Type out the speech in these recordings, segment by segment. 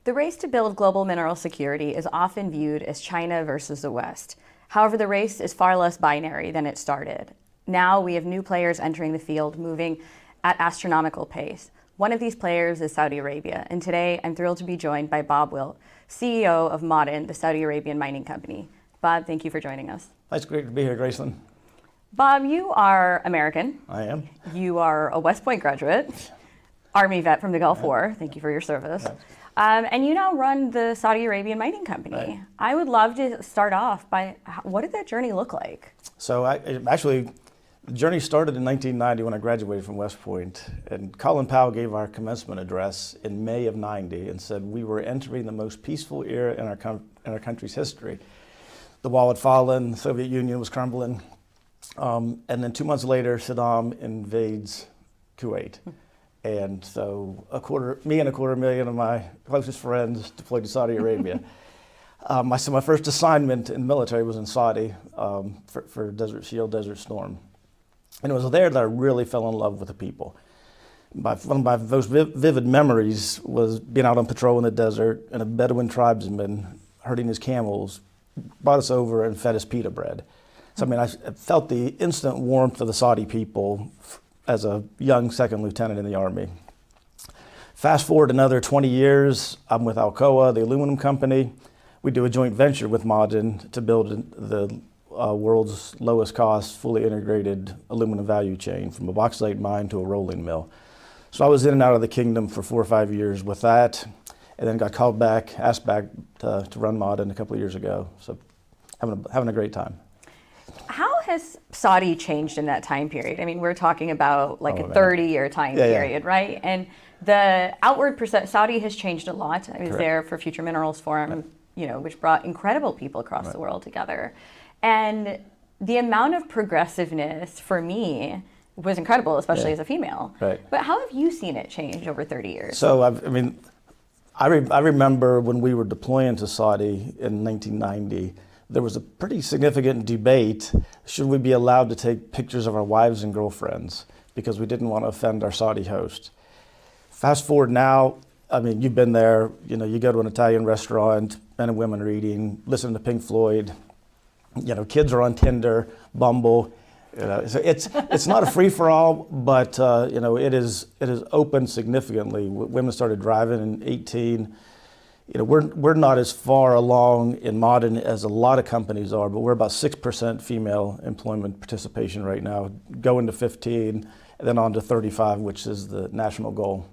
The race to build global mineral security is often viewed as China versus the West. However, the race is far less binary than it started. Now we have new players entering the field, moving at astronomical pace. One of these players is Saudi Arabia, and today I'm thrilled to be joined by Bob Wilt, CEO of Ma'aden, the Saudi Arabian mining company. Bob, thank you for joining us. It's great to be here, Gracelin. Bob, you are American. I am. You are a West Point graduate, Army vet from the Gulf War. Thank you for your service. Yeah. And you now run the Saudi Arabian mining company. Right. I would love to start off by, what did that journey look like? So actually, the journey started in 1990 when I graduated from West Point. And Colin Powell gave our commencement address in May of '90 and said we were entering the most peaceful era in our country's history. The wall had fallen, the Soviet Union was crumbling. And then 2 months later, Saddam invades Kuwait. And so me and a quarter million of my closest friends deployed to Saudi Arabia. My first assignment in the military was in Saudi for Desert Shield, Desert Storm. And it was there that I really fell in love with the people. One of my most vivid memories was being out on patrol in the desert, and a Bedouin tribesman herding his camels brought us over and fed us pita bread. So I mean, I felt the instant warmth of the Saudi people as a young second lieutenant in the Army. Fast forward another 20 years, I'm with Alcoa, the aluminum company. We do a joint venture with Ma'aden to build the world's lowest cost, fully integrated aluminum value chain from a bauxite mine to a rolling mill. So I was in and out of the kingdom for 4 or 5 years with that, and then got called back, asked back to run Ma'aden a couple of years ago. So having a great time. How has Saudi changed in that time period? I mean, we're talking about like a 30-year time period, right? And the outward Saudi has changed a lot. I was there for Future Minerals Forum, which brought incredible people across the world together. And the amount of progressiveness for me was incredible, especially as a female. Right. But how have you seen it change over 30 years? So, I remember when we were deploying to Saudi in 1990, there was a pretty significant debate, should we be allowed to take pictures of our wives and girlfriends, because we didn't want to offend our Saudi host. Fast forward now, I mean, you've been there, you go to an Italian restaurant, men and women are eating, listening to Pink Floyd, kids are on Tinder, Bumble. So it's not a free-for-all, but it is opened significantly. Women started driving in 18. We're not as far along in Ma'aden as a lot of companies are, but we're about 6% female employment participation right now, going to 15, and then on to 35, which is the national goal.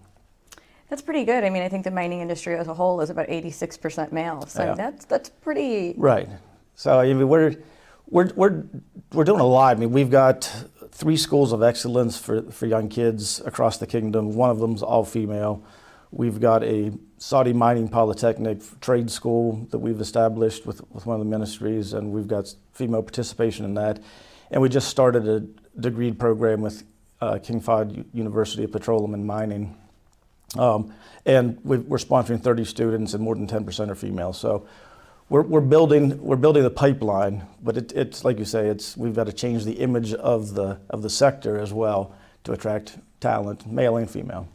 That's pretty good. I mean, I think the mining industry as a whole is about 86% male, so that's pretty right. So I mean, we're doing a lot. I mean, we've got 3 schools of excellence for young kids across the kingdom. One of them's all female. We've got a Saudi Mining Polytechnic trade school that we've established with one of the ministries, and we've got female participation in that. And we just started a degree program with King Fahd University of Petroleum and Mining. And we're sponsoring 30 students, and more than 10% are female. So we're building the pipeline, but it's like you say, we've got to change the image of the sector as well to attract talent, male and female.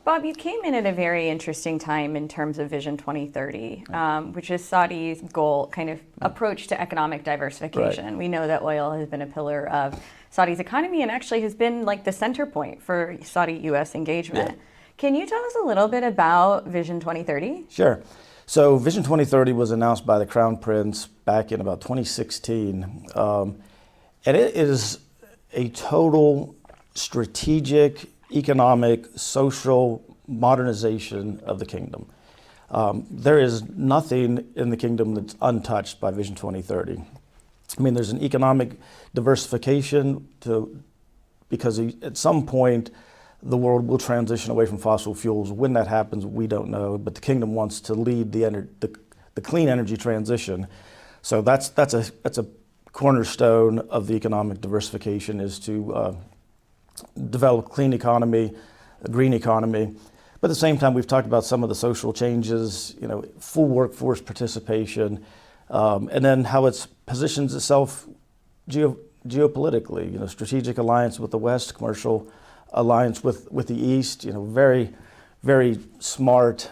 Bob, you came in at a very interesting time in terms of Vision 2030, which is Saudi's goal, kind of approach to economic diversification. Right. We know that oil has been a pillar of Saudi's economy and actually has been like the center point for Saudi-U.S. engagement. Yeah. Can you tell us a little bit about Vision 2030? Sure. So Vision 2030 was announced by the Crown Prince back in about 2016. And it is a total strategic, economic, social modernization of the kingdom. There is nothing in the kingdom that's untouched by Vision 2030. I mean, there's an economic diversification because at some point the world will transition away from fossil fuels. When that happens, we don't know, but the kingdom wants to lead the clean energy transition. So that's a cornerstone of the economic diversification, is to develop a clean economy, a green economy. But at the same time, we've talked about some of the social changes, full workforce participation, and then how it positions itself geopolitically, strategic alliance with the West, commercial alliance with the East, very, very smart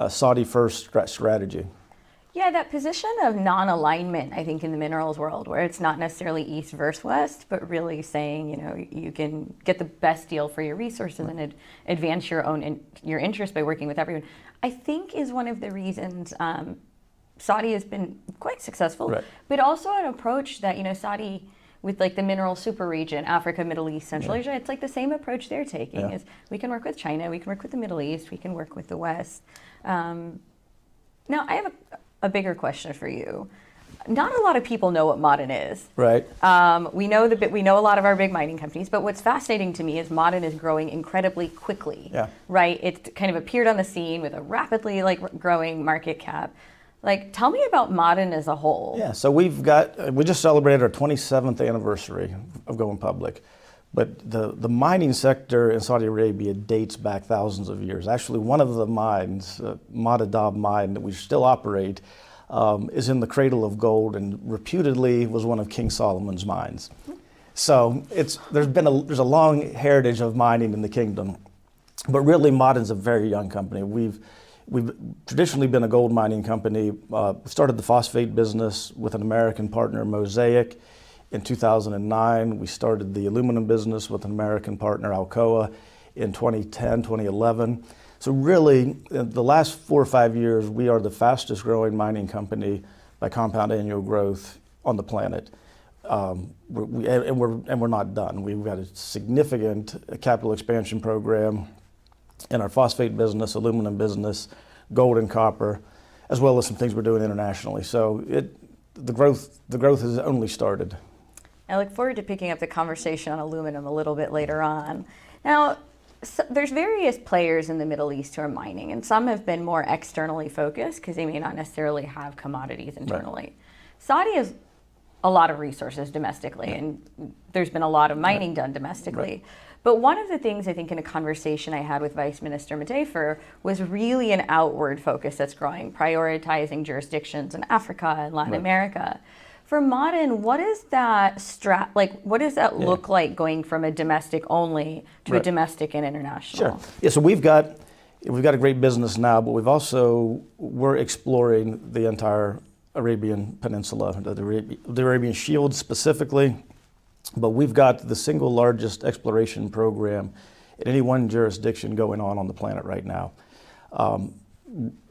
Saudi first strategy. Yeah, that position of non-alignment, I think, in the minerals world, where it's not necessarily east versus west, but really saying, you can get the best deal for your resources and advance your interest by working with everyone, I think is one of the reasons Saudi has been quite successful, right. But also an approach that, Saudi, with like the mineral super region, Africa, Middle East, Central Asia, it's like the same approach they're taking is we can work with China, we can work with the Middle East, we can work with the West. Now, I have a bigger question for you. Not a lot of people know what Ma'aden is. Right. We know a lot of our big mining companies, but what's fascinating to me is Ma'aden is growing incredibly quickly. Yeah. Right? It kind of appeared on the scene with a rapidly growing market cap. Tell me about Ma'aden as a whole. Yeah, so we just celebrated our 27th anniversary of going public. But the mining sector in Saudi Arabia dates back thousands of years. Actually, one of the mines, Ma'aden mine that we still operate, is in the cradle of gold and reputedly was one of King Solomon's mines. So there's a long heritage of mining in the kingdom. But really, Ma'aden's a very young company. We've traditionally been a gold mining company. Started the phosphate business with an American partner, Mosaic. In 2009, we started the aluminum business with an American partner, Alcoa, in 2010, 2011. So really, in the last 4 or 5 years, we are the fastest growing mining company by compound annual growth on the planet. We're not done. We've got a significant capital expansion program in our phosphate business, aluminum business, gold and copper, as well as some things we're doing internationally. So the growth has only started. I look forward to picking up the conversation on aluminum a little bit later on. Now, there's various players in the Middle East who are mining, and some have been more externally focused because they may not necessarily have commodities internally. Right. Saudi has a lot of resources domestically, and there's been a lot of mining done domestically. Right. But one of the things I think in a conversation I had with Vice Minister Matefer was really an outward focus that's growing, prioritizing jurisdictions in Africa and Latin America. For Ma'aden, what is that what does that look like going from a domestic only to a domestic and international? Sure. Yeah, so we've got a great business now, but we're exploring the entire Arabian Peninsula, the Arabian Shield specifically, but we've got the single largest exploration program in any one jurisdiction going on the planet right now.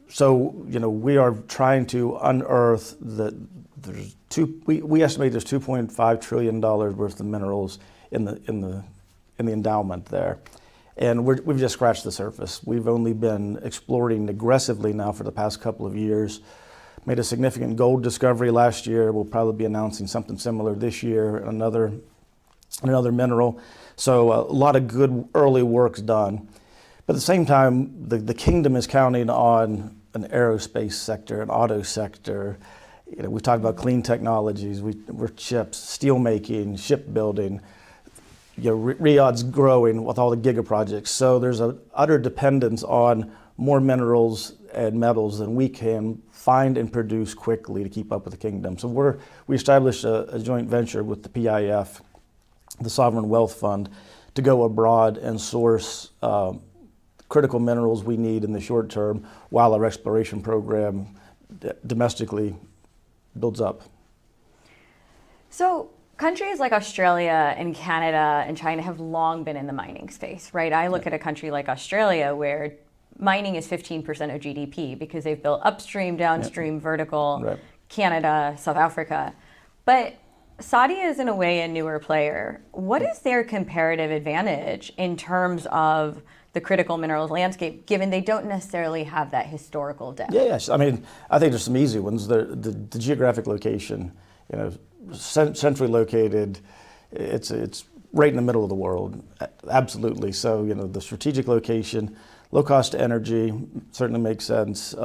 So, we are trying to unearth we estimate there's $2.5 trillion worth of minerals in the endowment there. And we've just scratched the surface. We've only been exploring aggressively now for the past couple of years. Made a significant gold discovery last year. We'll probably be announcing something similar this year, another mineral. So a lot of good early work's done. But at the same time, the kingdom is counting on an aerospace sector, an auto sector. We talked about clean technologies. We're chips, steel making, shipbuilding. Riyadh's growing with all the giga projects. So there's an utter dependence on more minerals and metals than we can find and produce quickly to keep up with the kingdom. So we established a joint venture with the PIF, the Sovereign Wealth Fund, to go abroad and source critical minerals we need in the short term while our exploration program domestically builds up. So countries like Australia and Canada and China have long been in the mining space, right? I look at a country like Australia where mining is 15% of GDP because they've built upstream, downstream, vertical, Canada, South Africa. But Saudi is in a way a newer player. What is their comparative advantage in terms of the critical minerals landscape, given they don't necessarily have that historical depth? Yes, I mean, I think there's some easy ones. The geographic location, centrally located, it's right in the middle of the world, absolutely. So, the strategic location, low cost energy certainly makes sense.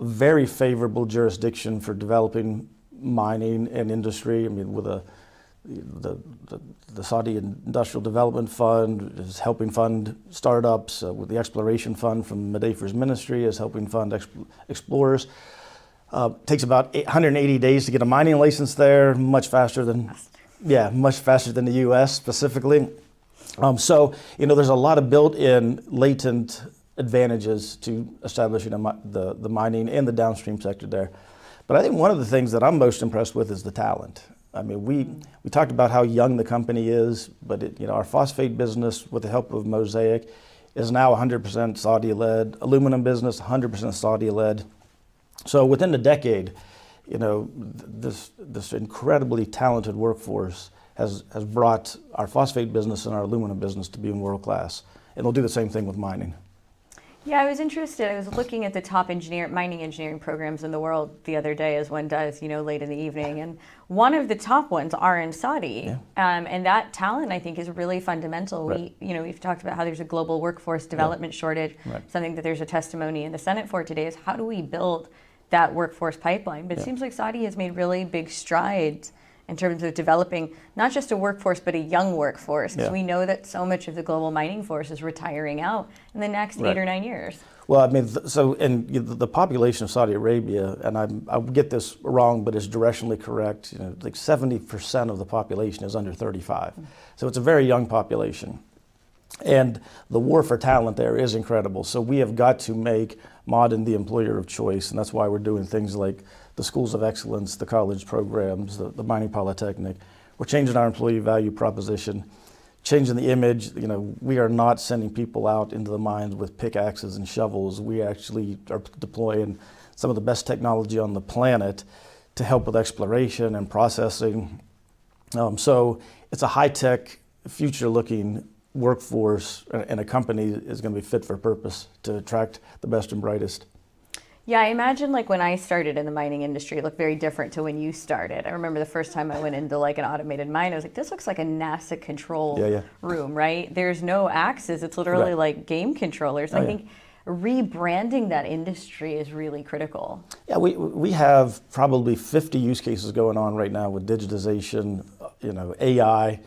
Very favorable jurisdiction for developing mining and industry. I mean, with the Saudi Industrial Development Fund is helping fund startups, with the Exploration Fund from Matefer's ministry is helping fund explorers. Takes about 180 days to get a mining license there, much faster than the U.S. specifically. So, there's a lot of built-in latent advantages to establishing the mining and the downstream sector there. But I think one of the things that I'm most impressed with is the talent. I mean, we talked about how young the company is, but our phosphate business, with the help of Mosaic, is now 100% Saudi-led. Aluminum business, 100% Saudi-led. So within a decade, this incredibly talented workforce has brought our phosphate business and our aluminum business to being world class. And they'll do the same thing with mining. Yeah, I was interested. I was looking at the top mining engineering programs in the world the other day, as one does, late in the evening. And one of the top ones are in Saudi. Yeah. And that talent, I think, is really fundamental. Right. We've talked about how there's a global workforce development shortage. Right. Something that there's a testimony in the Senate for today is how do we build that workforce pipeline? But it seems like Saudi has made really big strides in terms of developing not just a workforce, but a young workforce. Because we know that so much of the global mining force is retiring out in the next 8 or 9 years. Well, I mean, the population of Saudi Arabia, and I get this wrong, but it's directionally correct, like 70% of the population is under 35. So it's a very young population. And the war for talent there is incredible. So we have got to make Ma'aden the employer of choice, and that's why we're doing things like the schools of excellence, the college programs, the mining polytechnic. We're changing our employee value proposition, changing the image. We are not sending people out into the mines with pickaxes and shovels. We actually are deploying some of the best technology on the planet to help with exploration and processing. So it's a high-tech, future-looking workforce, and a company is going to be fit for purpose to attract the best and brightest. Yeah, I imagine like when I started in the mining industry, it looked very different to when you started. I remember the first time I went into like an automated mine, I was like, this looks like a NASA control room, right? There's no axes. It's literally like game controllers. I think rebranding that industry is really critical. Yeah, we have probably 50 use cases going on right now with digitization, AI,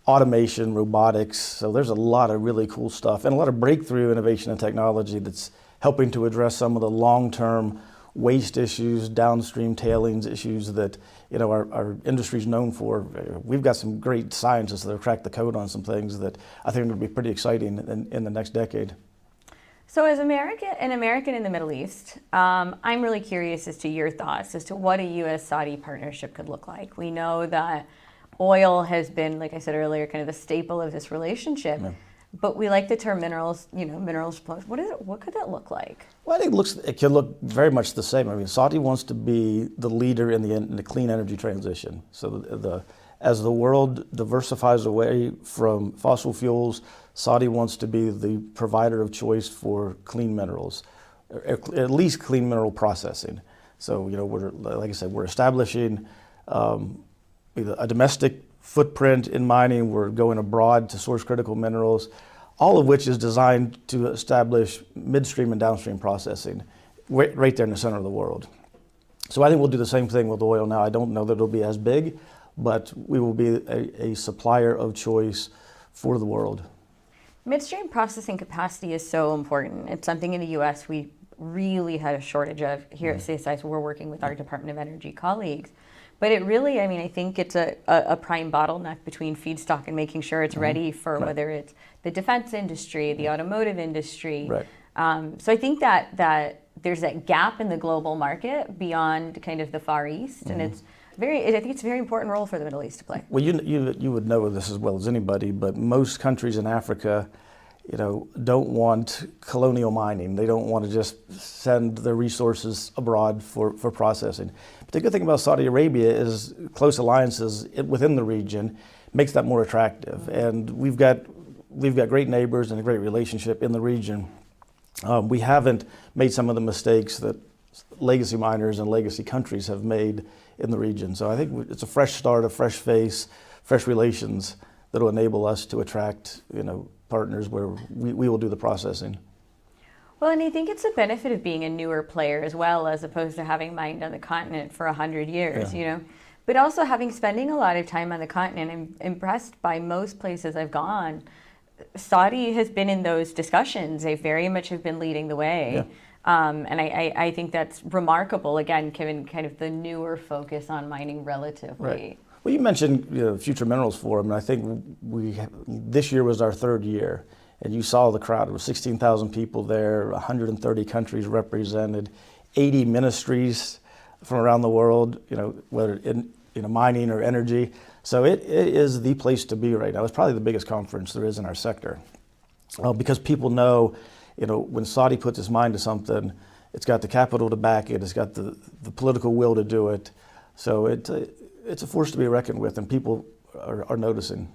automation, robotics. So there's a lot of really cool stuff and a lot of breakthrough innovation and technology that's helping to address some of the long-term waste issues, downstream tailings issues that our industry is known for. We've got some great scientists that have cracked the code on some things that I think are going to be pretty exciting in the next decade. So as an American in the Middle East, I'm really curious as to your thoughts as to what a U.S.-Saudi partnership could look like. We know that oil has been, like I said earlier, kind of the staple of this relationship. Yeah. But we like the term minerals, minerals plus. What could that look like? Well, I think it could look very much the same. I mean, Saudi wants to be the leader in the clean energy transition. So as the world diversifies away from fossil fuels, Saudi wants to be the provider of choice for clean minerals, at least clean mineral processing. So, like I said, we're establishing a domestic footprint in mining. We're going abroad to source critical minerals, all of which is designed to establish midstream and downstream processing right there in the center of the world. So I think we'll do the same thing with oil now. I don't know that it'll be as big, but we will be a supplier of choice for the world. Midstream processing capacity is so important. It's something in the U.S. we really had a shortage of. Here at CSIS, we're working with our Department of Energy colleagues. But it really, I think it's a prime bottleneck between feedstock and making sure it's ready for whether it's the defense industry, the automotive industry. Right. So I think that there's that gap in the global market beyond kind of the Far East, and I think it's a very important role for the Middle East to play. Well, you would know this as well as anybody, but most countries in Africa, don't want colonial mining. They don't want to just send their resources abroad for processing. But the good thing about Saudi Arabia is close alliances within the region makes that more attractive. And we've got great neighbors and a great relationship in the region. We haven't made some of the mistakes that legacy miners and legacy countries have made in the region. So I think it's a fresh start, a fresh face, fresh relations that will enable us to attract, partners where we will do the processing. Well, and I think it's a benefit of being a newer player as well, as opposed to having mined on the continent for 100 years, But also spending a lot of time on the continent. I'm impressed by most places I've gone. Saudi has been in those discussions. They very much have been leading the way. Yeah. And I think that's remarkable, again, given kind of the newer focus on mining relatively. Right. Well, you mentioned Future Minerals Forum, and I think this year was our third year. and you saw the crowd. There were 16,000 people there, 130 countries represented, 80 ministries from around the world, whether in mining or energy. So it is the place to be right now. It's probably the biggest conference there is in our sector. Because people know, when Saudi puts its mind to something, it's got the capital to back it, it's got the political will to do it. So it's a force to be reckoned with, and people are noticing.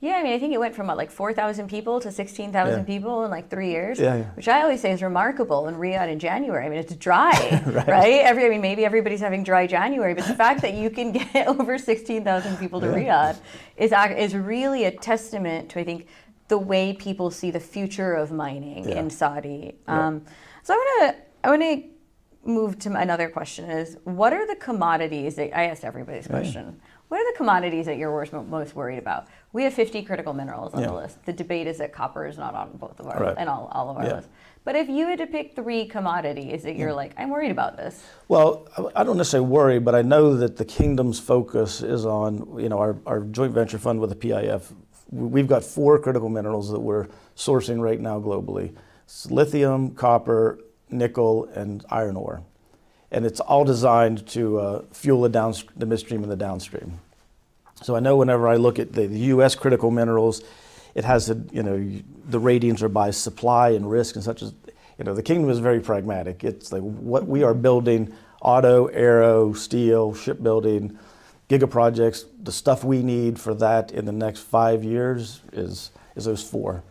Yeah, I think it went from 4,000 people to 16,000 people in 3 years, which I always say is remarkable in Riyadh in January. It's dry, right? Maybe everybody's having dry January, but the fact that you can get over 16,000 people to Riyadh is really a testament to, I think, the way people see the future of mining in Saudi. So I want to move to another question is, what are the commodities that, I asked everybody's question, what are the commodities that you're most worried about? We have 50 critical minerals on the list. The debate is that copper is not on both of our and all of our lists. But if you had to pick 3 commodities that you're I'm worried about this. Well, I don't necessarily worry, but I know that the kingdom's focus is on, our joint venture fund with the PIF. We've got 4 critical minerals that we're sourcing right now globally. It's lithium, copper, nickel, and iron ore. And it's all designed to fuel the midstream and the downstream. So I know whenever I look at the U.S. critical minerals, it has the ratings are by supply and risk and such as, the kingdom is very pragmatic. It's what we are building, auto, aero, steel, shipbuilding, giga projects, the stuff we need for that in the next 5 years is those 4.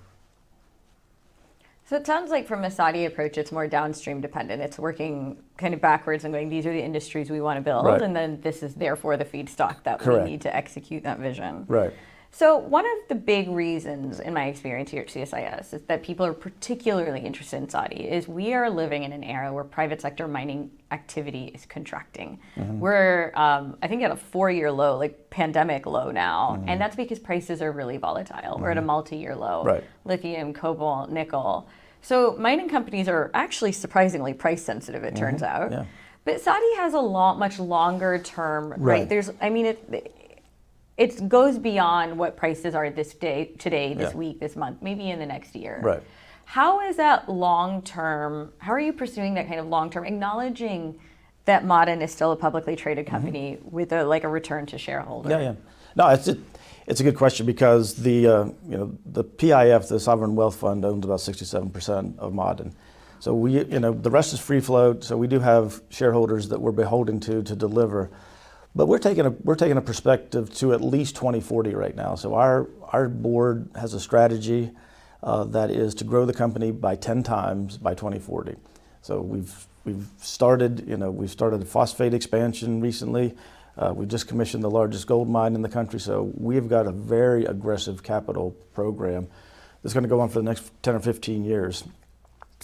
So it sounds like from a Saudi approach, it's more downstream dependent. It's working kind of backwards and going, these are the industries we want to build, and then this is therefore the feedstock that we need to execute that vision. Right. So one of the big reasons, in my experience here at CSIS, is that people are particularly interested in Saudi is we are living in an era where private sector mining activity is contracting. We're, I think, at a 4-year low, pandemic low now, and that's because prices are really volatile. We're at a multi-year low. Lithium, cobalt, nickel. So mining companies are actually surprisingly price sensitive, it turns out. But Saudi has a much longer term, right? There's, it goes beyond what prices are today, this week, this month, maybe in the next year. Right. How is that long term? How are you pursuing that kind of long term, acknowledging that Ma'aden is still a publicly traded company with a return to shareholders? No, it's a good question because the PIF, the Sovereign Wealth Fund, owns about 67% of Ma'aden. So the rest is free float. So we do have shareholders that we're beholden to deliver. But we're taking a perspective to at least 2040 right now. So our board has a strategy that is to grow the company by 10 times by 2040. So we've started a phosphate expansion recently. We've just commissioned the largest gold mine in the country. So we've got a very aggressive capital program that's going to go on for the next 10 or 15 years.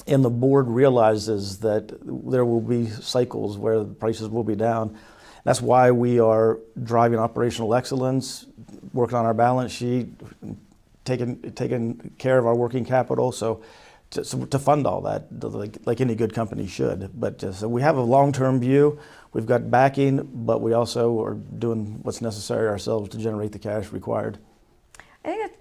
And the board realizes that there will be cycles where the prices will be down. That's why we are driving operational excellence, working on our balance sheet, taking care of our working capital, so to fund all that, like any good company should. But so we have a long-term view. We've got backing, but we also are doing what's necessary ourselves to generate the cash required. I think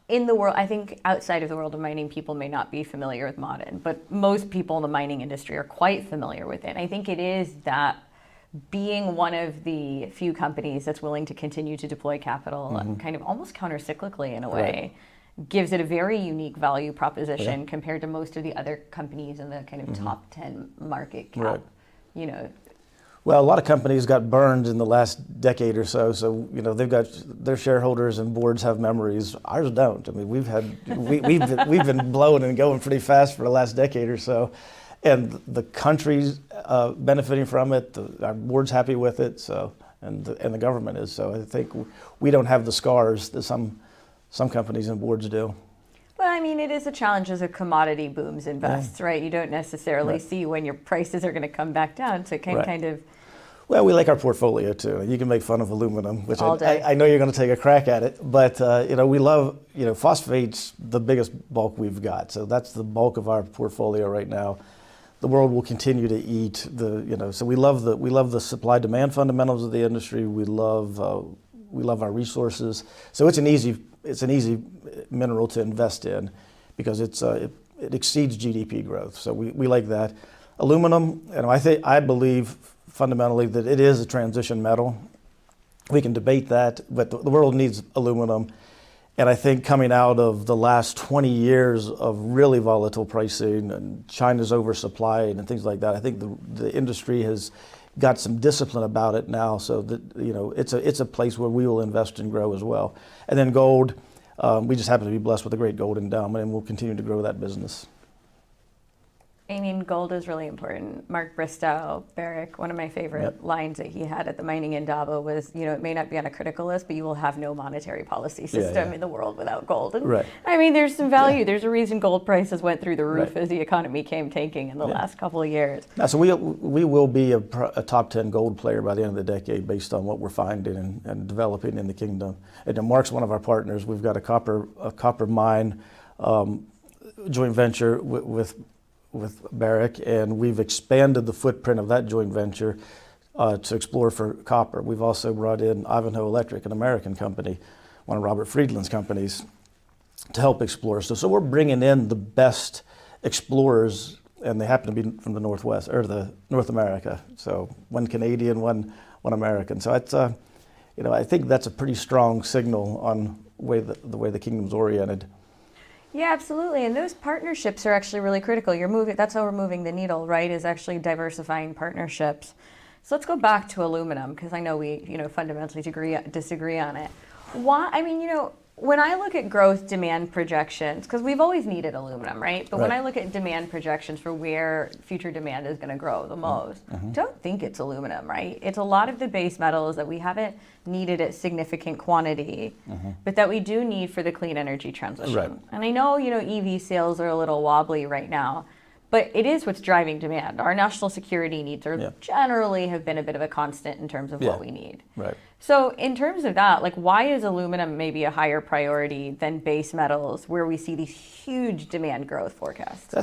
in the world, I think outside of the world of mining, people may not be familiar with Ma'aden, but most people in the mining industry are quite familiar with it. I think it is that being one of the few companies that's willing to continue to deploy capital kind of almost counter-cyclically in a way, gives it a very unique value proposition compared to most of the other companies in the kind of top 10 market cap. Well, a lot of companies got burned in the last decade or so. So they've got their shareholders and boards have memories. Ours don't. I mean, we've been blowing and going pretty fast for the last decade or so. And the country's benefiting from it. Our board's happy with it. So, and the government is. So I think we don't have the scars that some companies and boards do. Well, I mean, it is a challenge as a commodity booms invests, right? You don't necessarily see when your prices are going to come back down. So it can kind of. Well, we like our portfolio too. You can make fun of aluminum, which I know you're going to take a crack at it. But we love phosphate's the biggest bulk we've got. So that's the bulk of our portfolio right now. The world will continue to eat so we love the supply demand fundamentals of the industry. We love our resources. So it's an easy mineral to invest in because it exceeds GDP growth. So we like that. Aluminum, I believe fundamentally that it is a transition metal. We can debate that, but the world needs aluminum. And I think coming out of the last 20 years of really volatile pricing and China's oversupply and things like that, I think the industry has got some discipline about it now, so that it's a place where we will invest and grow as well. And then gold, we just happen to be blessed with a great gold endowment, and we'll continue to grow that business. I mean, gold is really important. Mark Bristow, Barrick, one of my favorite lines that he had at the Mining in Davos was, it may not be on a critical list, but you will have no monetary policy system in the world without gold. And I mean, there's some value. Yeah. There's a reason gold prices went through the roof as the economy came tanking in the last couple of years. Now, so we will be a top 10 gold player by the end of the decade based on what we're finding and developing in the kingdom. And Mark's one of our partners. We've got a copper mine joint venture with Barrick, and we've expanded the footprint of that joint venture to explore for copper. We've also brought in Ivanhoe Electric, an American company, one of Robert Friedland's companies, to help explore. So we're bringing in the best explorers, and they happen to be from the Northwest, or the North America. So one Canadian, one American. So it's I think that's a pretty strong signal on the way the kingdom's oriented. Yeah, absolutely. And those partnerships are actually really critical. That's how we're moving the needle, right? Is actually diversifying partnerships. So let's go back to aluminum, because I know we, fundamentally disagree on it. Why? I mean, when I look at growth demand projections, because we've always needed aluminum, right? But when I look at demand projections for where future demand is going to grow the most, I don't think it's aluminum, right? It's a lot of the base metals that we haven't needed at significant quantity, but that we do need for the clean energy transition. Right. And I know, EV sales are a little wobbly right now, but it is what's driving demand. Our national security needs are generally have been a bit of a constant in terms of what we need. Right. So in terms of that, why is aluminum maybe a higher priority than base metals, where we see these huge demand growth forecasts?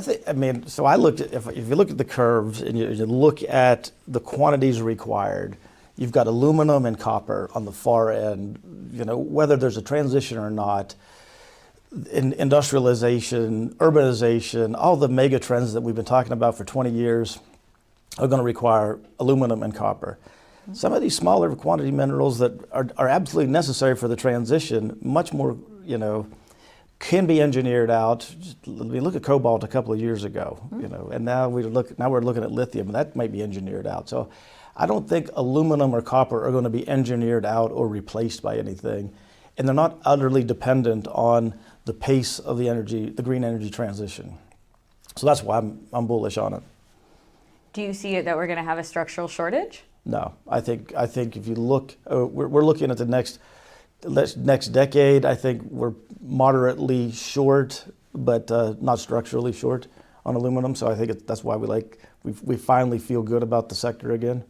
So I looked at, if you look at the curves and you look at the quantities required, you've got aluminum and copper on the far end, whether there's a transition or not. In industrialization, urbanization, all the mega trends that we've been talking about for 20 years are going to require aluminum and copper. Some of these smaller quantity minerals that are absolutely necessary for the transition, much more, can be engineered out. We look at cobalt a couple of years ago, and now we're looking at lithium, and that might be engineered out. So I don't think aluminum or copper are going to be engineered out or replaced by anything, and they're not utterly dependent on the pace of the green energy transition. So that's why I'm bullish on it. Do you see it that we're going to have a structural shortage? No, I think if you look, we're looking at the next decade. I think we're moderately short, but not structurally short on aluminum. So I think that's why we finally feel good about the sector again.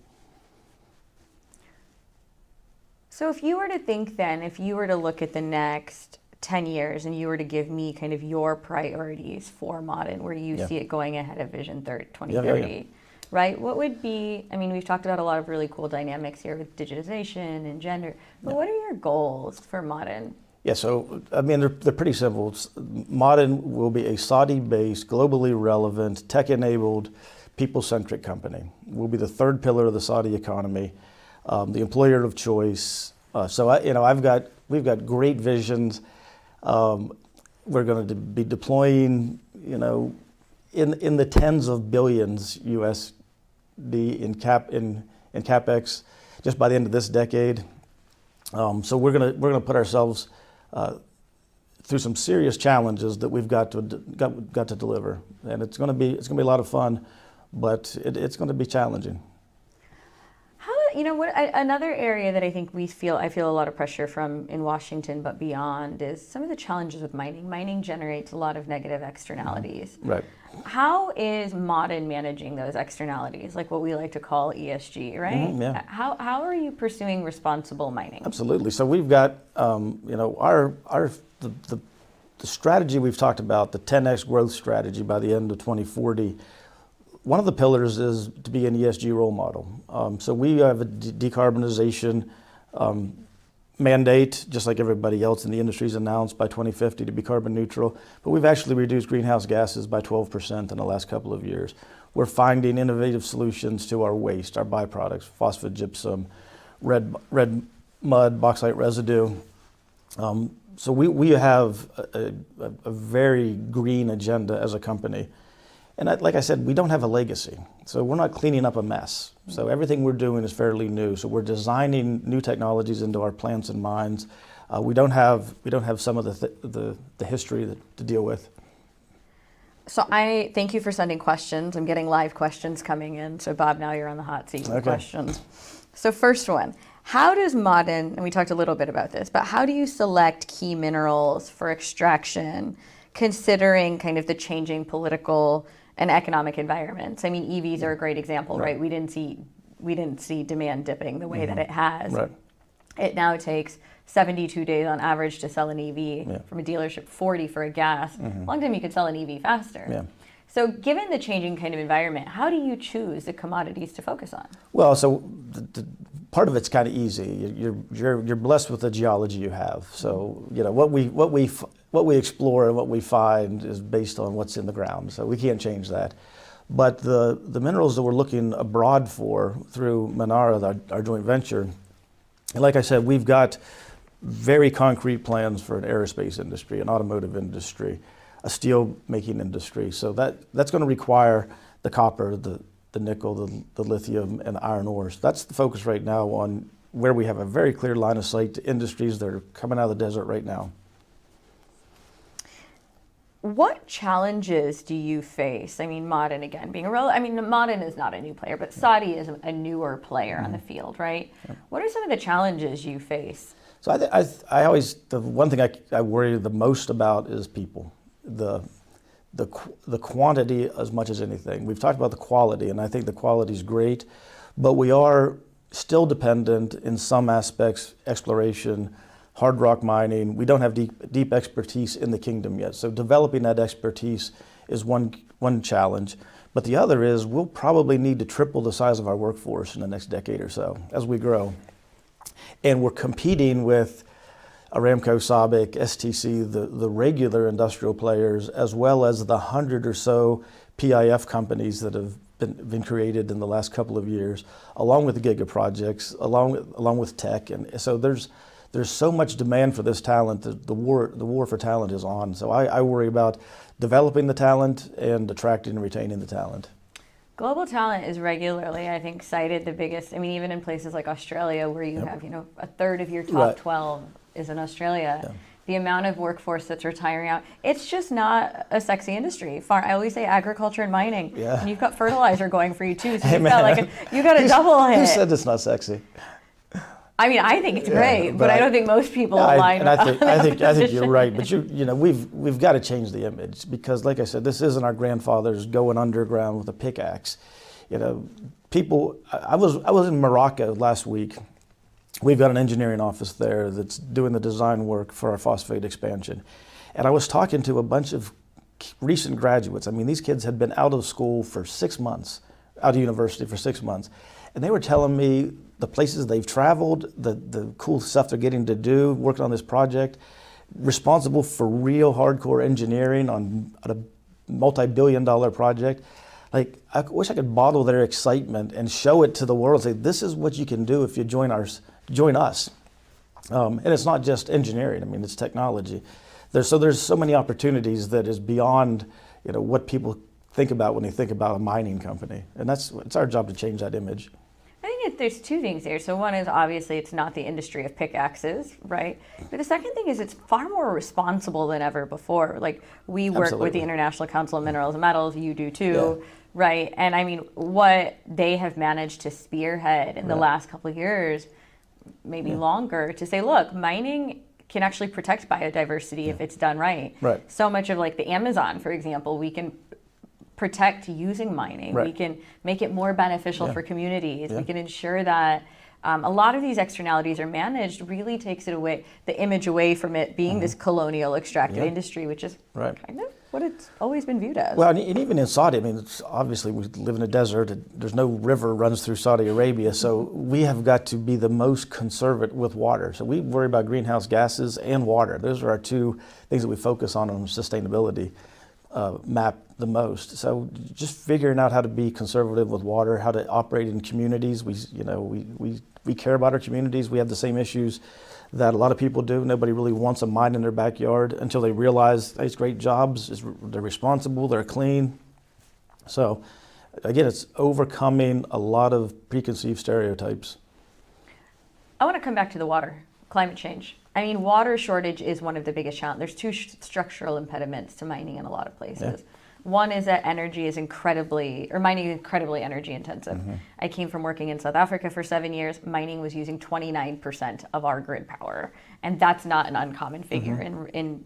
So if you were to look at the next 10 years and you were to give me kind of your priorities for Ma'aden, where you see it going ahead of Vision 2030, right? What would be, we've talked about a lot of really cool dynamics here with digitization and gender, but what are your goals for Ma'aden? Yeah, so, they're pretty simple. Ma'aden will be a Saudi-based, globally relevant, tech-enabled, people-centric company. We'll be the third pillar of the Saudi economy, the employer of choice. We've got great visions. We're going to be deploying, in the tens of billions USD in capex just by the end of this decade. So we're gonna put ourselves through some serious challenges that we've got to deliver, and it's gonna be a lot of fun, but it's gonna be challenging. Another area that I think I feel a lot of pressure from in Washington, but beyond, is some of the challenges with mining. Mining generates a lot of negative externalities. Right. How is Ma'aden managing those externalities, like what we like to call ESG, right? Yeah. How are you pursuing responsible mining? Absolutely. So we've got, the strategy we've talked about, the 10x growth strategy by the end of 2040. One of the pillars is to be an ESG role model. So we have a decarbonization mandate, just like everybody else in the industry's announced by 2050 to be carbon neutral, but we've actually reduced greenhouse gases by 12% in the last couple of years. We're finding innovative solutions to our waste, our byproducts, phosphate gypsum, red mud, bauxite residue. So we have a very green agenda as a company. And like I said, we don't have a legacy. So we're not cleaning up a mess. So everything we're doing is fairly new. So we're designing new technologies into our plants and mines. We don't have some of the history to deal with. So I thank you for sending questions. I'm getting live questions coming in. So Bob, now you're on the hot seat with questions. So first one, how does Ma'aden, and we talked a little bit about this, but how do you select key minerals for extraction, considering kind of the changing political and economic environments? I mean, EVs are a great example, right? We didn't see demand dipping the way that it has. Right. It now takes 72 days on average to sell an EV from a dealership, 40 for a gas. Long time you could sell an EV faster. Yeah. So given the changing kind of environment, how do you choose the commodities to focus on? Well, so the part of it's kind of easy. You're blessed with the geology you have. So what we explore and what we find is based on what's in the ground. So we can't change that. But the minerals that we're looking abroad for through Manara, our joint venture, and like I said, we've got very concrete plans for an aerospace industry, an automotive industry, a steel making industry. So that's going to require the copper, the nickel, the lithium, and the iron ores. That's the focus right now on where we have a very clear line of sight to industries that are coming out of the desert right now. What challenges do you face? I mean, Ma'aden, again, being Ma'aden is not a new player, but Saudi is a newer player on the field, right? Yeah. What are some of the challenges you face? So I always, the one thing I worry the most about is people. The quantity as much as anything. We've talked about the quality, and I think the quality is great, but we are still dependent in some aspects, exploration, hard rock mining. We don't have deep expertise in the kingdom yet. So developing that expertise is one challenge. But the other is we'll probably need to triple the size of our workforce in the next decade or so as we grow. And we're competing with Aramco, SABIC, STC, the regular industrial players, as well as the 100 or so PIF companies that have been created in the last couple of years, along with the giga projects, along with tech. And so there's so much demand for this talent that the war for talent is on. So I worry about developing the talent and attracting and retaining the talent. Global talent is regularly, I think, cited the biggest. I mean, even in places like Australia, where you have, a third of your top 12 is in Australia. Yeah. The amount of workforce that's retiring out, it's just not a sexy industry. I always say agriculture and mining, and you've got fertilizer going for you too. So you got a double hit. Who said it's not sexy? I mean, I think it's great, but I don't think most people align with that. I think you're right, but we've got to change the image, because, like I said, this isn't our grandfathers going underground with a pickaxe. People. I was in Morocco last week. We've got an engineering office there that's doing the design work for our phosphate expansion, and I was talking to a bunch of recent graduates. I mean, these kids had been out of school for 6 months, out of university for 6 months, and they were telling me the places they've traveled, the cool stuff they're getting to do, working on this project, responsible for real hardcore engineering on a multi-billion-dollar project. Like, I wish I could bottle their excitement and show it to the world. Say, this is what you can do if you join us. And it's not just engineering. I mean, it's technology. There's so many opportunities that is beyond what people think about when they think about a mining company, and it's our job to change that image. I think there's two things here. So one is, obviously, it's not the industry of pickaxes, right? But the second thing is it's far more responsible than ever before. Like, we work with the International Council of Minerals and Metals, you do too, right? And I mean, what they have managed to spearhead in the last couple of years, maybe longer, to say, look, mining can actually protect biodiversity if it's done right. Right. So much of, like, the Amazon, for example, we can protect using mining. We can make it more beneficial for communities. We can ensure that a lot of these externalities are managed, really takes it away, the image away from it being this colonial extractive industry, which is kind of what it's always been viewed as. Well, and even in Saudi, I mean, it's obviously we live in a desert. There's no river runs through Saudi Arabia, so we have got to be the most conservative with water. So we worry about greenhouse gases and water. Those are our two things that we focus on sustainability map the most. So just figuring out how to be conservative with water, how to operate in communities. We care about our communities. We have the same issues that a lot of people do. Nobody really wants a mine in their backyard until they realize, hey, it's great jobs, they're responsible, they're clean. So again, it's overcoming a lot of preconceived stereotypes. I want to come back to the water, climate change. I mean, water shortage is one of the biggest challenges. There's two structural impediments to mining in a lot of places. One is that mining is incredibly energy intensive. I came from working in South Africa for 7 years. Mining was using 29% of our grid power, and that's not an uncommon figure in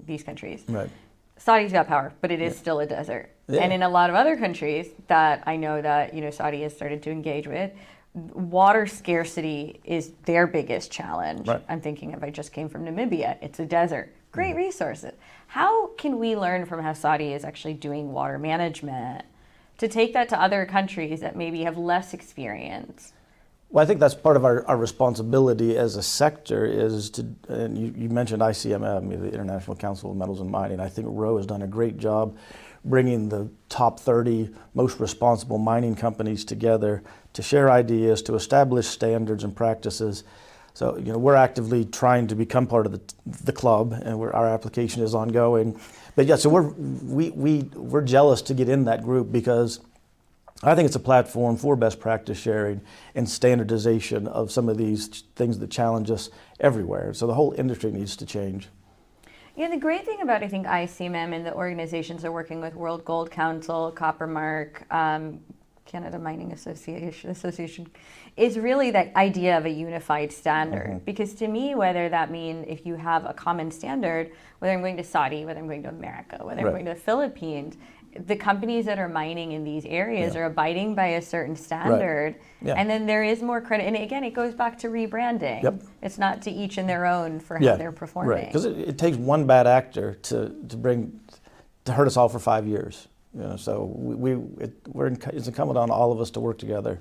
these countries. Right. Saudi's got power, but it is still a desert. And in a lot of other countries that I know that Saudi has started to engage with, water scarcity is their biggest challenge. Right. I'm thinking if I just came from Namibia, it's a desert. Great resources. How can we learn from how Saudi is actually doing water management to take that to other countries that maybe have less experience? Well, I think that's part of our responsibility as a sector is to, and you mentioned ICMM, the International Council of Metals and Mining. I think ROE has done a great job bringing the top 30 most responsible mining companies together to share ideas, to establish standards and practices. So, we're actively trying to become part of the club, and our application is ongoing. But yeah, so we're jealous to get in that group because I think it's a platform for best practice sharing and standardization of some of these things that challenge us everywhere. So the whole industry needs to change. Yeah, the great thing about, I think, ICMM and the organizations are working with World Gold Council, Coppermark, Canada Mining Association, is really that idea of a unified standard. Because to me, whether that means if you have a common standard, whether I'm going to Saudi, whether I'm going to America, whether I'm going to the Philippines, the companies that are mining in these areas are abiding by a certain standard, and then there is more credit. And again, it goes back to rebranding. It's not to each in their own for how they're performing. Right, because it takes one bad actor to hurt us all for 5 years. So it's incumbent on all of us to work together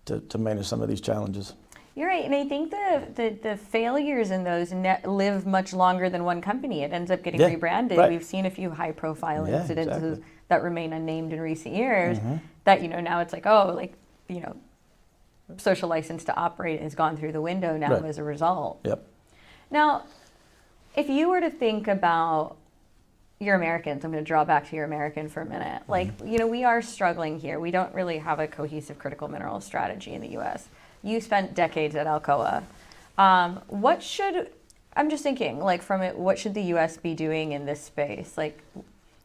to manage some of these challenges. You're right, and I think the failures in those live much longer than one company. It ends up getting rebranded. We've seen a few high-profile incidences that remain unnamed in recent years. That now it's like, social license to operate has gone through the window now as a result. Now, if you were to think about your Americans, I'm going to draw back to your American for a minute. We are struggling here. We don't really have a cohesive critical mineral strategy in the U.S. You spent decades at Alcoa. I'm just thinking, from it, what should the U.S. be doing in this space?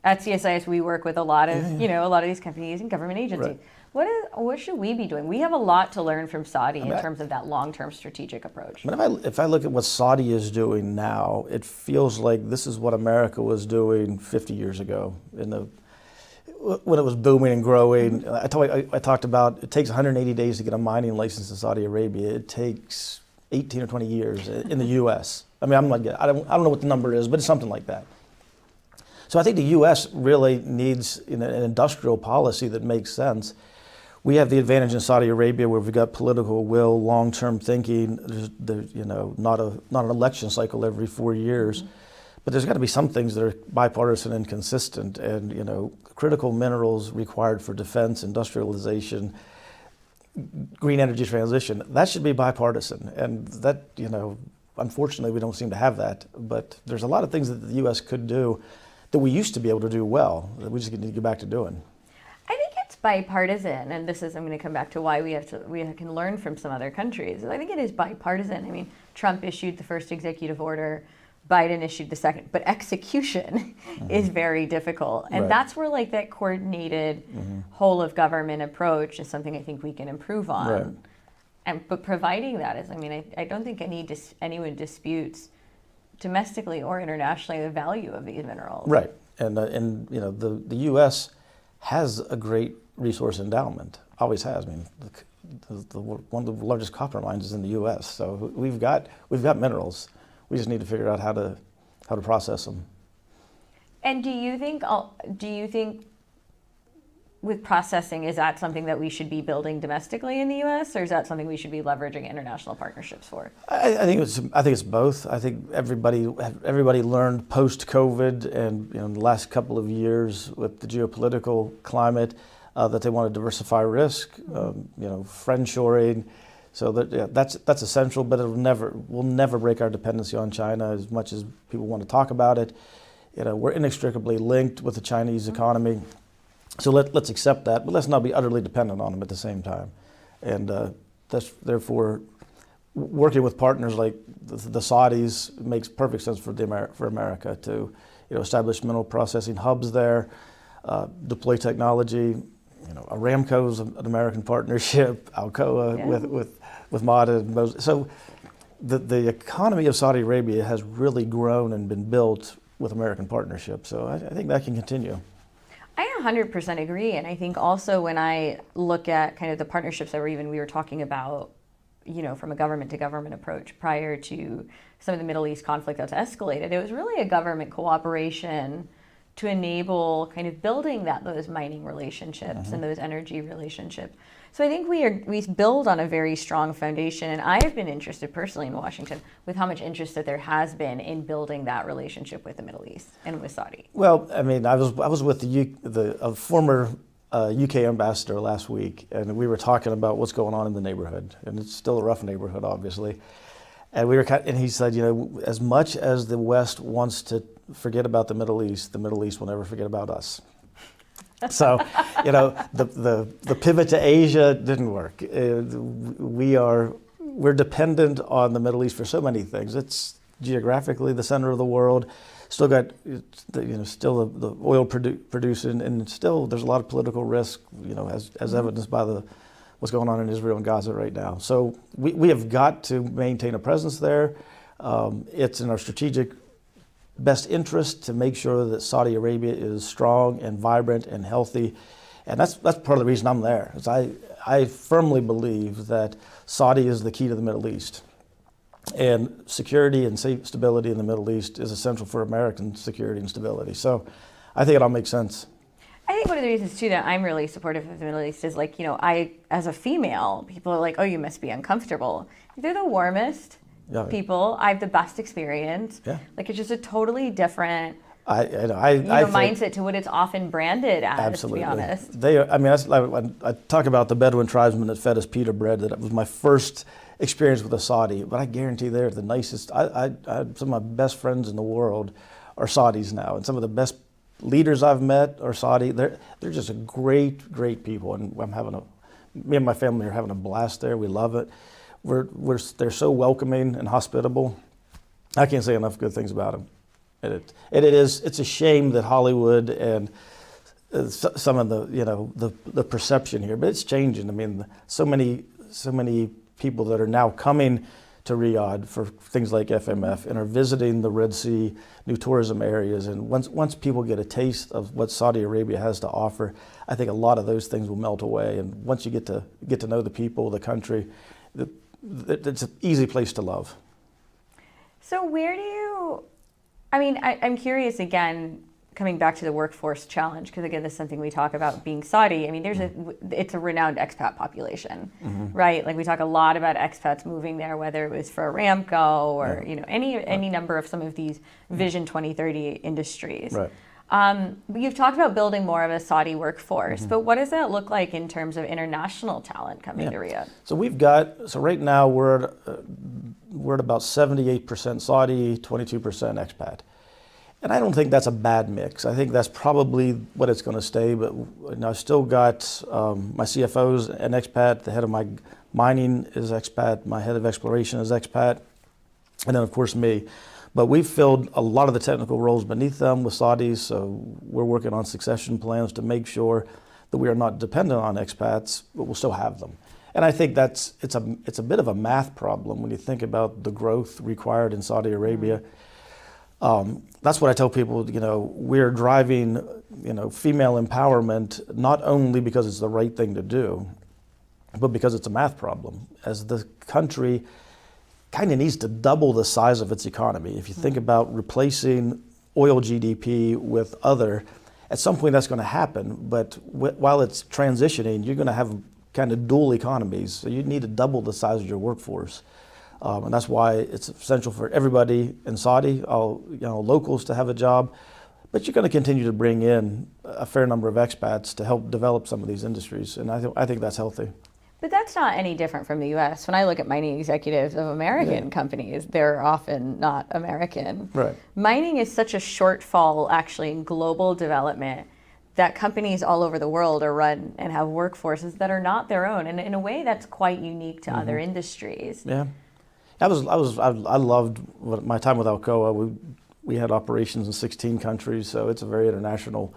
At CSIS, we work with a lot of, a lot of these companies and government agencies. What should we be doing? We have a lot to learn from Saudi in terms of that long-term strategic approach. If I look at what Saudi is doing now, it feels like this is what America was doing 50 years ago when it was booming and growing. I talked about it takes 180 days to get a mining license in Saudi Arabia. It takes 18 or 20 years in the U.S. I mean, I don't know what the number is, but it's something like that. So I think the U.S. really needs an industrial policy that makes sense. We have the advantage in Saudi Arabia where we've got political will, long-term thinking. There's not an election cycle every 4 years, but there's got to be some things that are bipartisan and consistent. And critical minerals required for defense, industrialization, green energy transition, that should be bipartisan. And that unfortunately we don't seem to have that. But there's a lot of things that the U.S. could do that we used to be able to do well that we just need to get back to doing. I think it's bipartisan, and I'm going to come back to why we can learn from some other countries. I think it is bipartisan. I mean, Trump issued the first executive order, Biden issued the second, but execution is very difficult. And that's where that coordinated whole of government approach is something I think we can improve on. But providing that is, I don't think anyone disputes domestically or internationally the value of these minerals. Right, and the U.S. has a great resource endowment, always has. one of the largest copper mines is in the U.S. So we've got minerals. We just need to figure out how to process them. And do you think with processing, is that something that we should be building domestically in the U.S., or is that something we should be leveraging international partnerships for? I think it's both. I think everybody learned post-COVID and in the last couple of years with the geopolitical climate that they want to diversify risk, friendshoring. So that's essential, but we'll never break our dependency on China as much as people want to talk about it. We're inextricably linked with the Chinese economy. So let's accept that, but let's not be utterly dependent on them at the same time. And therefore, working with partners like the Saudis makes perfect sense for America to establish mineral processing hubs there, deploy technology. Aramco's an American partnership, Alcoa with Mada and Moses. So the economy of Saudi Arabia has really grown and been built with American partnership. So I think that can continue. I 100% agree. And I think also when I look at kind of the partnerships that we were talking about, from a government to government approach prior to some of the Middle East conflict that's escalated, it was really a government cooperation to enable kind of building those mining relationships and those energy relationships. So I think we build on a very strong foundation, and I have been interested personally in Washington with how much interest that there has been in building that relationship with the Middle East and with Saudi. Well, I mean, I was with a former UK ambassador last week, and we were talking about what's going on in the neighborhood, and it's still a rough neighborhood, obviously. And and he said, as much as the West wants to forget about the Middle East will never forget about us. So, the pivot to Asia didn't work. We're dependent on the Middle East for so many things. It's geographically the center of the world. Still got, still the oil producing, and still there's a lot of political risk, as evidenced by what's going on in Israel and Gaza right now. So we have got to maintain a presence there. It's in our strategic best interest to make sure that Saudi Arabia is strong and vibrant and healthy. And that's part of the reason I'm there. Is I firmly believe that Saudi is the key to the Middle East. And security and stability in the Middle East is essential for American security and stability. So I think it all makes sense. I think one of the reasons too that I'm really supportive of the Middle East is I, as a female, people are like, oh, you must be uncomfortable. They're the warmest people. I have the best experience. Yeah. It's just a totally different mindset to what it's often branded as. Absolutely. To be honest. That's like I talk about the Bedouin tribesmen that fed us pita bread. That was my first experience with a Saudi, but I guarantee they're the nicest. I some of my best friends in the world are Saudis now, and some of the best leaders I've met are Saudi. They're just great people, and me and my family are having a blast there. We love it. They're so welcoming and hospitable. I can't say enough good things about them. It's a shame that Hollywood and some of the perception here, but it's changing. I mean, so many people that are now coming to Riyadh for things like FMF and are visiting the Red Sea, new tourism areas. And once people get a taste of what Saudi Arabia has to offer, I think a lot of those things will melt away. And once you get to know the people, the country, it's an easy place to love. So I'm curious again, coming back to the workforce challenge, because again, this is something we talk about being Saudi. I mean, it's a renowned expat population, right? Like we talk a lot about expats moving there, whether it was for Aramco or any number of some of these Vision 2030 industries. Right. You've talked about building more of a Saudi workforce, but what does that look like in terms of international talent coming to Riyadh? So right now we're at about 78% Saudi, 22% expat. And I don't think that's a bad mix. I think that's probably what it's going to stay. But I've still got my CFO's an expat, the head of my mining is expat, my head of exploration is expat, and then of course me. But we've filled a lot of the technical roles beneath them with Saudis, so we're working on succession plans to make sure that we are not dependent on expats, but we'll still have them. And I think it's a bit of a math problem when you think about the growth required in Saudi Arabia. That's what I tell people, we're driving, female empowerment, not only because it's the right thing to do, but because it's a math problem. As the country kind of needs to double the size of its economy. If you think about replacing oil GDP with other, at some point that's going to happen, but while it's transitioning, you're going to have kind of dual economies. So you need to double the size of your workforce. And that's why it's essential for everybody in Saudi, all locals, to have a job. But you're going to continue to bring in a fair number of expats to help develop some of these industries, and I think that's healthy. But that's not any different from the U.S. When I look at mining executives of American companies, they're often not American. Right. Mining is such a shortfall, actually, in global development, that companies all over the world are run and have workforces that are not their own, and in a way that's quite unique to other industries. Yeah, I loved my time with Alcoa. We had operations in 16 countries, so it's a very international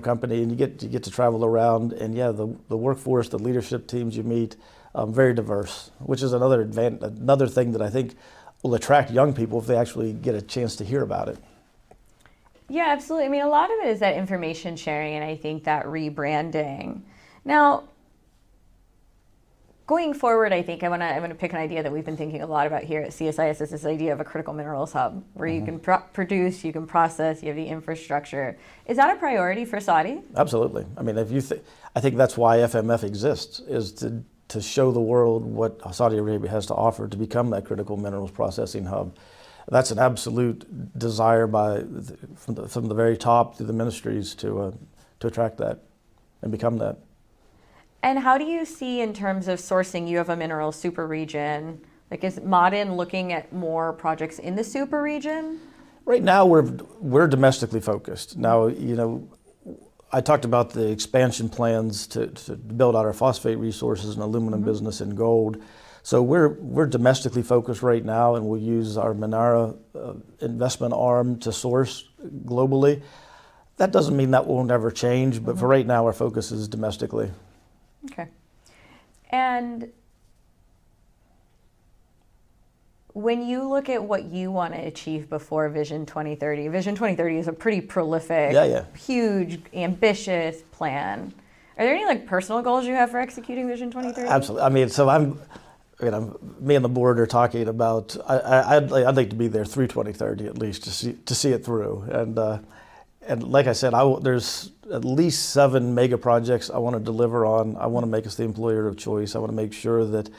company, and you get to travel around, and the workforce, the leadership teams you meet, very diverse, which is another thing that I think will attract young people if they actually get a chance to hear about it. Yeah, absolutely. I mean, a lot of it is that information sharing, and I think that rebranding. Now, going forward, I think I want to pick an idea that we've been thinking a lot about here at CSIS, is this idea of a critical minerals hub, where you can produce, you can process, you have the infrastructure. Is that a priority for Saudi? Absolutely. I mean, I think that's why FMF exists, is to show the world what Saudi Arabia has to offer to become that critical minerals processing hub. That's an absolute desire from the very top through the ministries to attract that and become that. And how do you see, in terms of sourcing, you have a mineral super region, like is Ma'aden looking at more projects in the super region? Right now we're domestically focused. Now, I talked about the expansion plans to build out our phosphate resources and aluminum business and gold. So we're domestically focused right now, and we'll use our Manara investment arm to source globally. That doesn't mean that will never change, but for right now our focus is domestically. Okay. And when you look at what you want to achieve before Vision 2030, Vision 2030 is a pretty prolific, huge, ambitious plan. Are there any personal goals you have for executing Vision 2030? Absolutely. I mean, me and the board are talking about, I'd like to be there through 2030 at least to see it through. And like I said, there's at least 7 mega projects I want to deliver on. I want to make us the employer of choice. I want to make sure that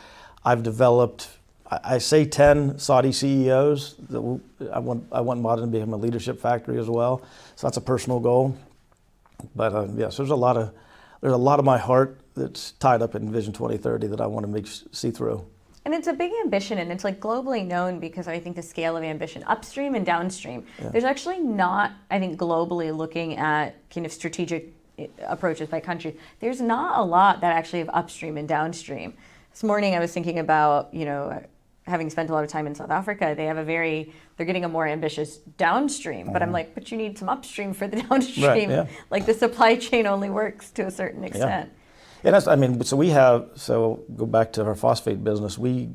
I've developed, I say 10 Saudi CEOs. I want Ma'aden to become a leadership factory as well. So that's a personal goal. But so there's a lot of my heart that's tied up in Vision 2030 that I want to see through. And it's a big ambition, and it's globally known because I think the scale of ambition, upstream and downstream. There's actually not, I think, globally looking at kind of strategic approaches by country. There's not a lot that actually have upstream and downstream. This morning I was thinking about, having spent a lot of time in South Africa, they're getting a more ambitious downstream, but I'm like, but you need some upstream for the downstream. Right, yeah. The supply chain only works to a certain extent. Yeah, so go back to our phosphate business. We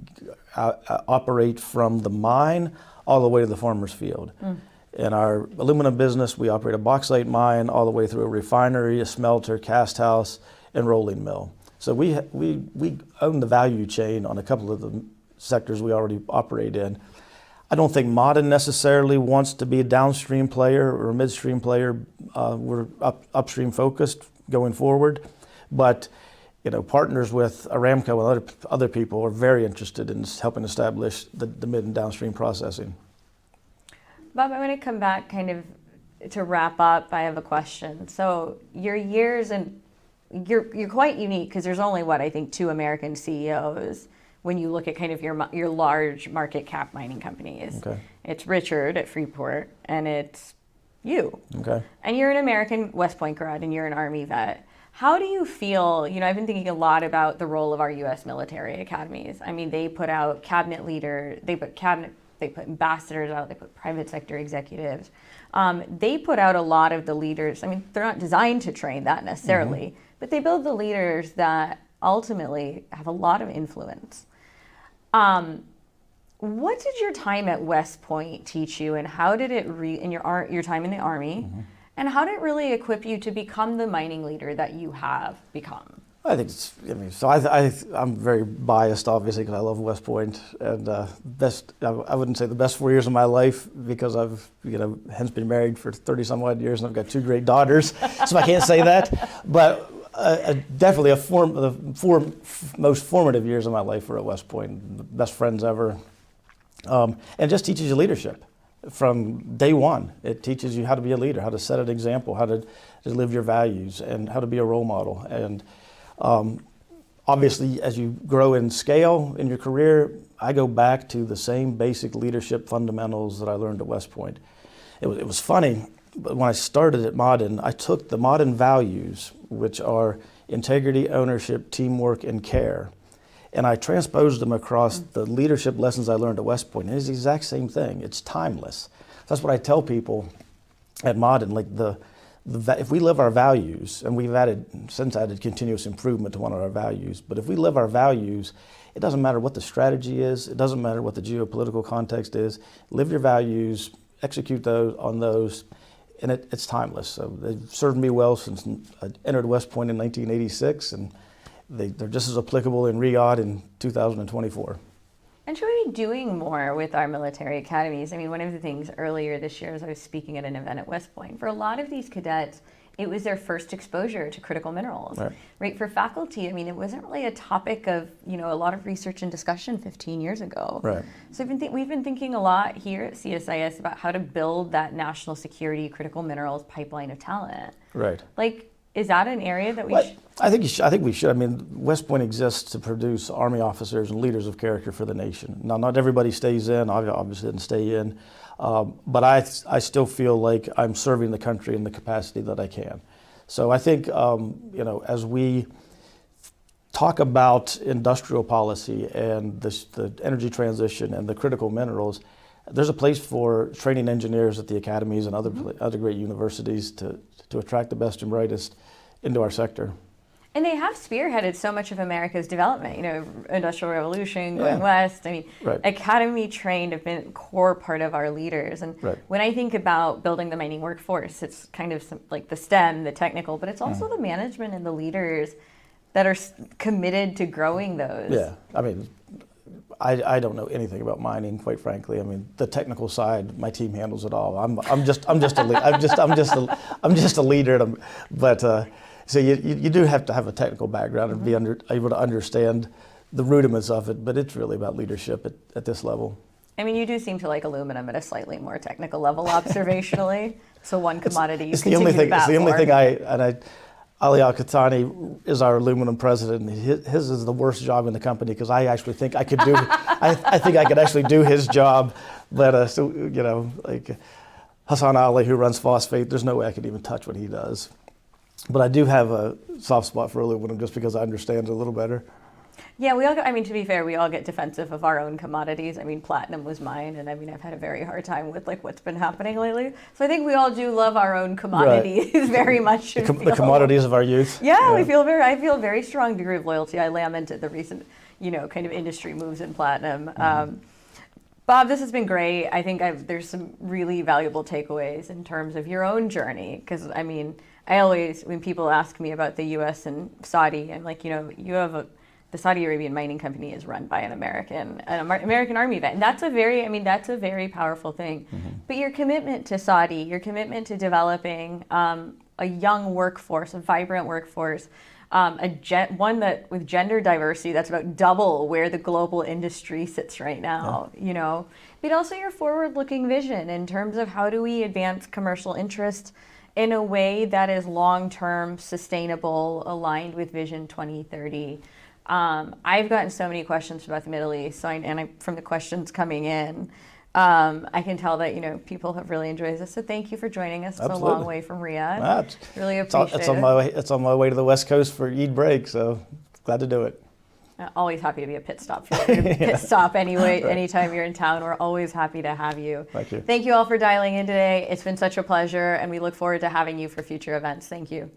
operate from the mine all the way to the farmer's field. In our aluminum business, we operate a bauxite mine all the way through a refinery, a smelter, cast house, and rolling mill. So we own the value chain on a couple of the sectors we already operate in. I don't think Ma'aden necessarily wants to be a downstream player or a midstream player. We're upstream focused going forward. But partners with Aramco and other people are very interested in helping establish the mid and downstream processing. Bob, I want to come back kind of to wrap up. I have a question. So your years, and you're quite unique because there's only I think 2 American CEOs when you look at kind of your large market cap mining companies. Okay. It's Richard at Freeport, and it's you. Okay. And you're an American West Point grad, and you're an Army vet. How do you feel, I've been thinking a lot about the role of our U.S. military academies. I mean, they put out cabinet leaders, they put ambassadors out, they put private sector executives. They put out a lot of the leaders. I mean, they're not designed to train that necessarily, but they build the leaders that ultimately have a lot of influence. What did your time at West Point teach you, and how did it, in your time in the Army, and how did it really equip you to become the mining leader that you have become? I think it's, I mean, so I'm very biased, obviously, because I love West Point, and I wouldn't say the best 4 years of my life, because I've, hence been married for 30 some odd years, and I've got 2 great daughters, so I can't say that, but definitely the most formative years of my life were at West Point, the best friends ever, and it just teaches you leadership. From day one, it teaches you how to be a leader, how to set an example, how to live your values, and how to be a role model. And obviously, as you grow in scale in your career, I go back to the same basic leadership fundamentals that I learned at West Point. It was funny, but when I started at Modern, I took the Modern values, which are integrity, ownership, teamwork, and care, and I transposed them across the leadership lessons I learned at West Point. And it's the exact same thing. It's timeless. That's what I tell people at Modern, like if we live our values, and we've since added continuous improvement to one of our values, but if we live our values, it doesn't matter what the strategy is, it doesn't matter what the geopolitical context is, live your values, execute those, and it's timeless. So they've served me well since I entered West Point in 1986, and they're just as applicable in Riyadh in 2024. And should we be doing more with our military academies? I mean, one of the things earlier this year as I was speaking at an event at West Point, for a lot of these cadets, it was their first exposure to critical minerals. Right? For faculty, I mean, it wasn't really a topic of, a lot of research and discussion 15 years ago. Right. So we've been thinking a lot here at CSIS about how to build that national security critical minerals pipeline of talent. Right. Is that an area that we should? I think we should. I mean, West Point exists to produce Army officers and leaders of character for the nation. Now, not everybody stays in. I obviously didn't stay in. But I still feel like I'm serving the country in the capacity that I can. So I think, as we talk about industrial policy and the energy transition and the critical minerals, there's a place for training engineers at the academies and other great universities to attract the best and brightest into our sector. And they have spearheaded so much of America's development, Industrial Revolution, going west. I mean, academy trained have been a core part of our leaders. And when I think about building the mining workforce, it's kind of like the STEM, the technical, but it's also the management and the leaders that are committed to growing those. Yeah, I mean, I don't know anything about mining, quite frankly. I mean, the technical side, my team handles it all. I'm just a leader. But so you do have to have a technical background and be able to understand the rudiments of it. But it's really about leadership at this level. I mean, you do seem to like aluminum at a slightly more technical level, observationally. So one commodity it's the only thing. It's the only thing Ali Al-Qahtani is our aluminum president. His is the worst job in the company because I actually think I could do. I think I could actually do his job, but like Hassan Ali, who runs phosphate, there's no way I could even touch what he does. But I do have a soft spot for aluminum just because I understand it a little better. Yeah, we all. To be fair, we all get defensive of our own commodities. I mean, platinum was mine, and I've had a very hard time with what's been happening lately. So I think we all do love our own commodities very much. The commodities of our youth. Yeah, I feel a very strong degree of loyalty. I lamented the recent, kind of industry moves in platinum. Bob, this has been great. I think there's some really valuable takeaways in terms of your own journey. Because I mean, I always, when people ask me about the U.S. and Saudi, I'm like, you have the Saudi Arabian mining company is run by an American Army vet. And that's a very powerful thing. But your commitment to Saudi, your commitment to developing a young workforce, a vibrant workforce, one that with gender diversity, that's about double where the global industry sits right now, but also your forward-looking vision in terms of how do we advance commercial interest in a way that is long-term, sustainable, aligned with Vision 2030. I've gotten so many questions about the Middle East, from the questions coming in, I can tell that people have really enjoyed this. So thank you for joining us. It's a long way from Riyadh. Really appreciate it. It's on my way to the West Coast for Eid break, so glad to do it. Always happy to be a pit stop. Feel free to pit stop anyway. Anytime you're in town, we're always happy to have you. Thank you. Thank you all for dialing in today. It's been such a pleasure, and we look forward to having you for future events. Thank you.